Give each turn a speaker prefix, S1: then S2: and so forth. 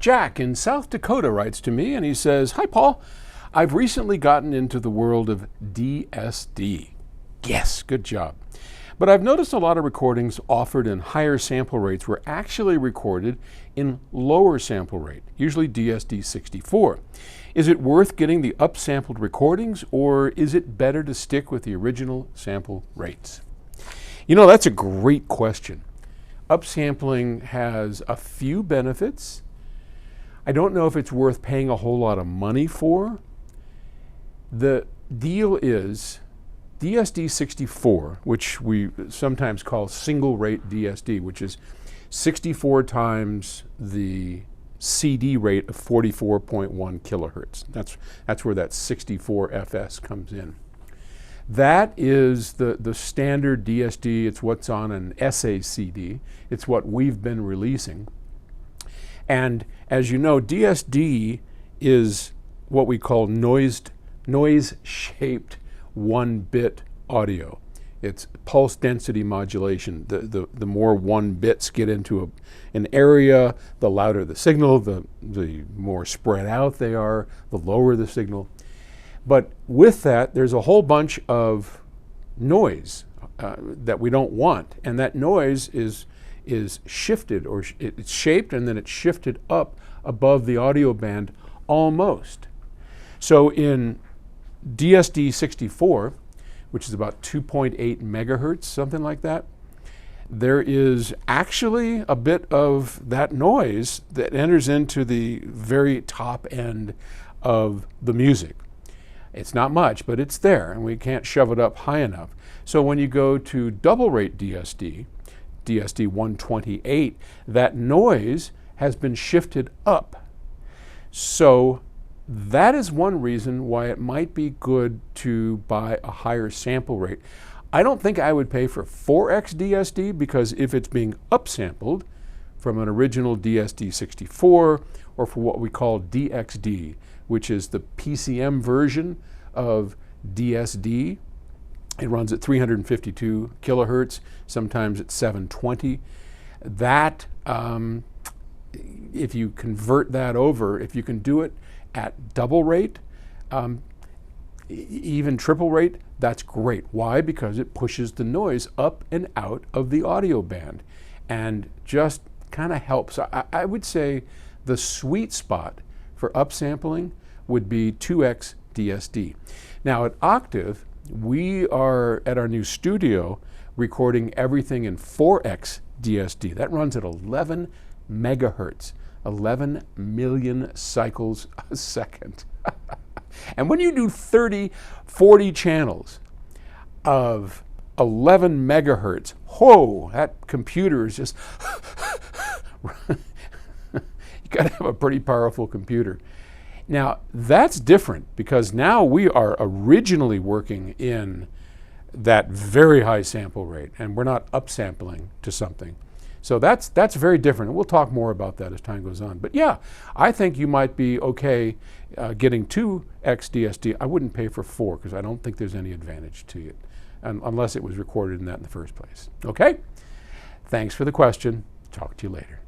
S1: Jack in South Dakota writes to me and he says, "Hi, Paul. I've recently gotten into the world of DSD. Yes, good job. But I've noticed a lot of recordings offered in higher sample rates were actually recorded in lower sample rate, usually DSD 64. Is it worth getting the upsampled recordings, or is it better to stick with the original sample rates?" You know, that's a great question. Upsampling has a few benefits. I don't know if it's worth paying a whole lot of money for. The deal is DSD 64, which we sometimes call single rate DSD, which is 64 times the CD rate of 44.1 kilohertz. That's where that 64 FS comes in. That is the standard DSD. It's what's on an SACD. It's what we've been releasing. And as you know, DSD is what we call noise-shaped 1-bit audio. It's pulse density modulation. The more 1 bits get into an area, the louder the signal, the more spread out they are, the lower the signal. But with that, there's a whole bunch of noise that we don't want. And that noise is shifted, or it's shaped and then it's shifted up above the audio band almost. So in DSD 64, which is about 2.8 megahertz, something like that, there is actually a bit of that noise that enters into the very top end of the music. It's not much, but it's there, and we can't shove it up high enough. So when you go to double rate DSD, DSD 128, that noise has been shifted up. So that is one reason why it might be good to buy a higher sample rate. I don't think I would pay for 4x DSD, because if it's being upsampled from an original DSD 64, or for what we call DXD, which is the PCM version of DSD, it runs at 352 kilohertz, sometimes at 720. That, if you convert that over, if you can do it at double rate, even triple rate, that's great. Why? Because it pushes the noise up and out of the audio band and just kind of helps. I would say the sweet spot for upsampling would be 2x DSD. Now at Octave, we are at our new studio recording everything in 4x DSD. That runs at 11 megahertz, 11 million cycles a second. And when you do 30, 40 channels of 11 megahertz, whoa, that computer is just, you gotta have a pretty powerful computer. Now, that's different, because now we are originally working in that very high sample rate, and we're not upsampling to something. So that's very different, and we'll talk more about that as time goes on. But yeah, I think you might be okay getting 2x DSD. I wouldn't pay for 4, because I don't think there's any advantage to it, unless it was recorded in that in the first place. Okay? Thanks for the question. Talk to you later.